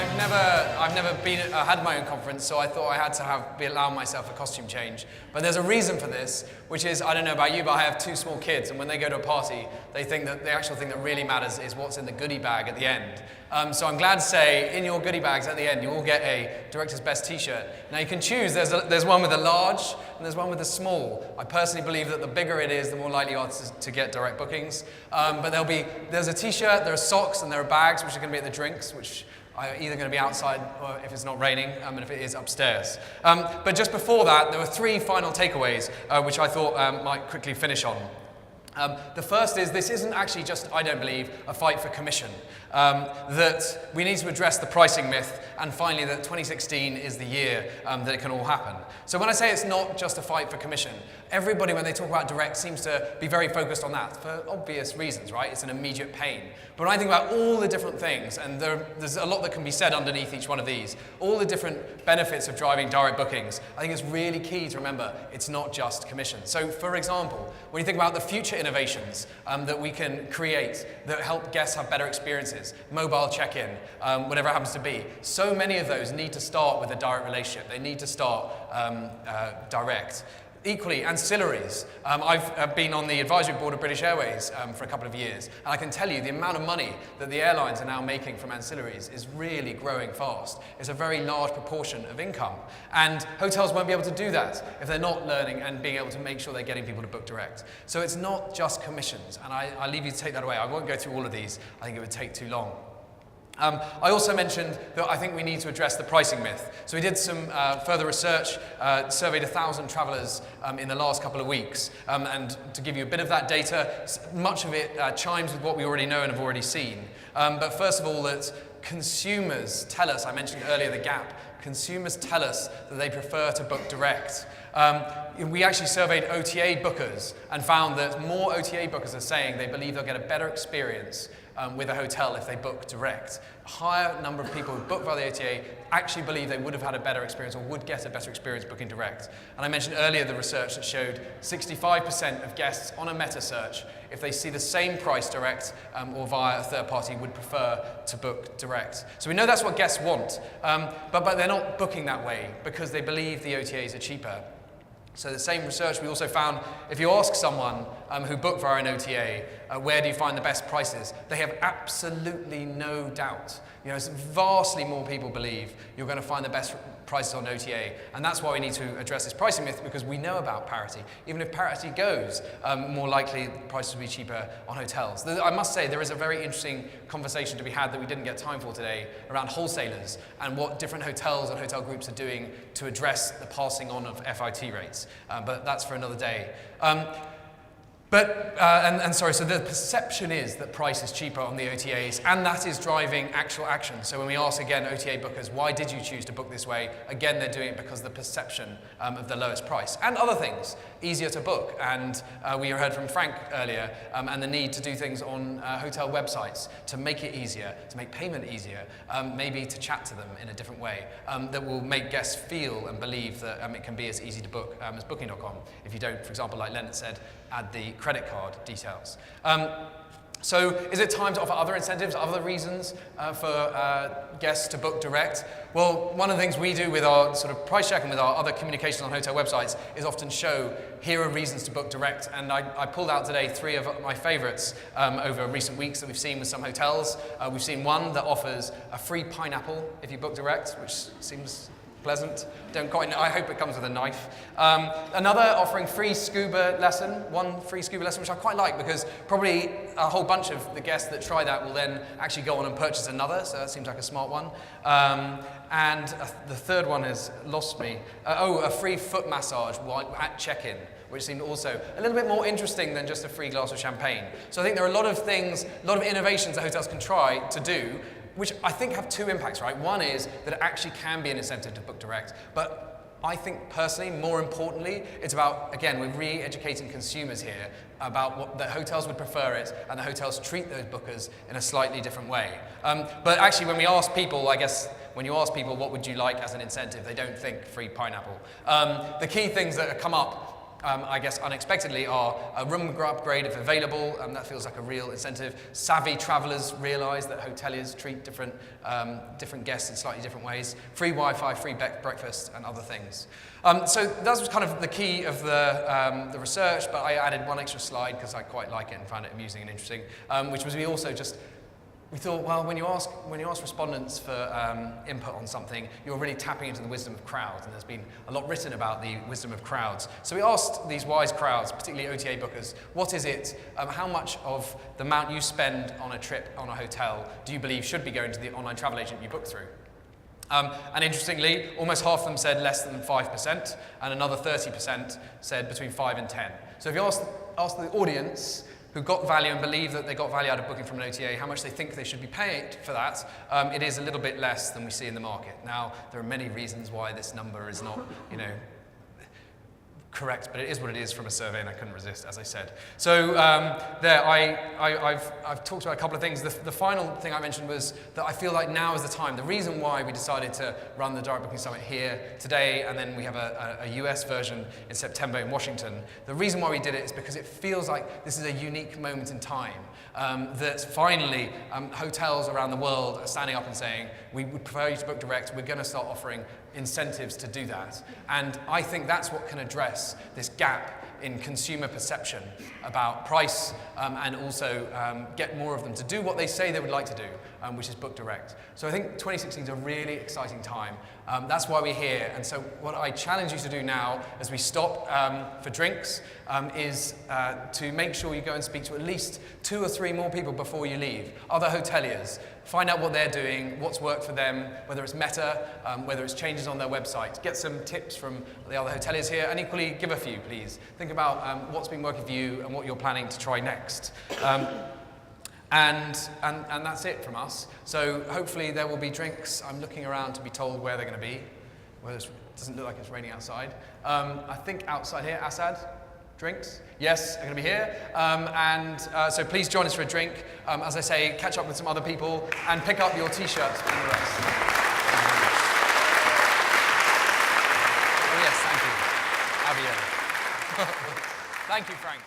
I've never had my own conference, so I thought I had to allow myself a costume change. But there's a reason for this, which is, I don't know about you, but I have two small kids, and when they go to a party, they think that the actual thing that really matters is what's in the goodie bag at the end. So I'm glad to say, in your goodie bags at the end, you will get a Director's Best t-shirt. Now you can choose, there's one with a large, and there's one with a small. I personally believe that the bigger it is, the more likely you are to get direct bookings. But there's a t-shirt, there are socks, and there are bags, which are going to be at the drinks, which are either going to be outside, or if it's not raining, and if it is, upstairs. But just before that, there were three final takeaways, which I thought might quickly finish on. The first is, this isn't actually just, I don't believe, a fight for commission. That we need to address the pricing myth, and finally that 2016 is the year that it can all happen. So when I say it's not just a fight for commission, everybody when they talk about direct seems to be very focused on that for obvious reasons, right? It's an immediate pain. But when I think about all the different things, and there's a lot that can be said underneath each one of these, all the different benefits of driving direct bookings, I think it's really key to remember it's not just commission. So for example, when you think about the future innovations that we can create that help guests have better experiences, mobile check-in, whatever it happens to be, so many of those need to start with a direct relationship. They need to start direct. Equally, ancillaries. I've been on the advisory board of British Airways for a couple of years, and I can tell you the amount of money that the airlines are now making from ancillaries is really growing fast. It's a very large proportion of income, and hotels won't be able to do that if they're not learning and being able to make sure they're getting people to book direct. So it's not just commissions, and I leave you to take that away. I won't go through all of these. I think it would take too long. I also mentioned that I think we need to address the pricing myth. So we did some further research, surveyed 1,000 travellers in the last couple of weeks. And to give you a bit of that data, much of it chimes with what we already know and have already seen. But first of all, that consumers tell us, I mentioned earlier the gap, consumers tell us that they prefer to book direct. We actually surveyed OTA bookers and found that more OTA bookers are saying they believe they'll get a better experience with a hotel if they book direct. A higher number of people who book via the OTA actually believe they would have had a better experience or would get a better experience booking direct. And I mentioned earlier the research that showed 65% of guests on a meta search, if they see the same price direct or via a third party, would prefer to book direct. So we know that's what guests want, but they're not booking that way because they believe the OTAs are cheaper. So the same research we also found, if you ask someone who booked via an OTA, where do you find the best prices, they have absolutely no doubt. You know, vastly more people believe you're going to find the best prices on OTA, and that's why we need to address this pricing myth, because we know about parity. Even if parity goes, more likely prices will be cheaper on hotels. I must say there is a very interesting conversation to be had that we didn't get time for today around wholesalers and what different hotels and hotel groups are doing to address the passing on of FIT rates. But that's for another day. So the perception is that price is cheaper on the OTAs, and that is driving actual action. So when we ask again OTA bookers, why did you choose to book this way? Again, they're doing it because of the perception of the lowest price. And other things, easier to book. And we heard from Frank earlier, and the need to do things on hotel websites to make it easier, to make payment easier, maybe to chat to them in a different way, that will make guests feel and believe that it can be as easy to book as Booking.com. If you don't, for example, like Leonard said, add the credit card details. So is it time to offer other incentives, other reasons for guests to book direct? Well, one of the things we do with our sort of price check and with our other communications on hotel websites is often show, here are reasons to book direct. And I pulled out today 3 of my favorites over recent weeks that we've seen with some hotels. We've seen one that offers a free pineapple if you book direct, which seems pleasant. Don't quite know. I hope it comes with a knife. Another offering free scuba lesson, one free scuba lesson, which I quite like because probably a whole bunch of the guests that try that will then actually go on and purchase another, so that seems like a smart one. And the third one has lost me. A free foot massage at check-in, which seemed also a little bit more interesting than just a free glass of champagne. So I think there are a lot of things, a lot of innovations that hotels can try to do, which I think have 2 impacts, right? One is that it actually can be an incentive to book direct, but I think personally, more importantly, it's about, again, we're re-educating consumers here about what the hotels would prefer it, and the hotels treat those bookers in a slightly different way. But actually, when we ask people, I guess, when you ask people what would you like as an incentive, they don't think free pineapple. The key things that come up I guess unexpectedly, are a room upgrade if available. That feels like a real incentive. Savvy travelers realize that hoteliers treat different guests in slightly different ways. Free Wi-Fi, free breakfast, and other things. So that was kind of the key of the research, but I added one extra slide because I quite like it and found it amusing and interesting, which was we thought, well, when you ask respondents for input on something, you're really tapping into the wisdom of crowds, and there's been a lot written about the wisdom of crowds. So we asked these wise crowds, particularly OTA bookers, what is it, how much of the amount you spend on a trip on a hotel do you believe should be going to the online travel agent you book through? And interestingly, almost half of them said less than 5%, and another 30% said between 5 and 10. So if you ask the audience who got value and believe that they got value out of booking from an OTA, how much they think they should be paid for that, it is a little bit less than we see in the market. Now, there are many reasons why this number is not, correct, but it is what it is from a survey, and I couldn't resist, as I said. So I've talked about a couple of things. The final thing I mentioned was that I feel like now is the time. The reason why we decided to run the Direct Booking Summit here today, and then we have a US version in September in Washington, the reason why we did it is because it feels like this is a unique moment in time. That finally hotels around the world are standing up and saying, we would prefer you to book direct, we're going to start offering incentives to do that. And I think that's what can address this gap in consumer perception about price, and also get more of them to do what they say they would like to do, which is book direct. So I think 2016 is a really exciting time. That's why we're here. And so what I challenge you to do now as we stop for drinks is to make sure you go and speak to at least 2 or 3 more people before you leave, other hoteliers. Find out what they're doing, what's worked for them, whether it's meta, whether it's changes on their website. Get some tips from the other hoteliers here, and equally give a few, please. Think about what's been working for you and what you're planning to try next. And that's it from us. So hopefully there will be drinks. I'm looking around to be told where they're going to be. Well, it doesn't look like it's raining outside. I think outside here, Asad. Drinks? Yes, they're going to be here. So please join us for a drink. As I say, catch up with some other people and pick up your t-shirts and the rest. Oh yes, thank you. Javier. Thank you, Frank.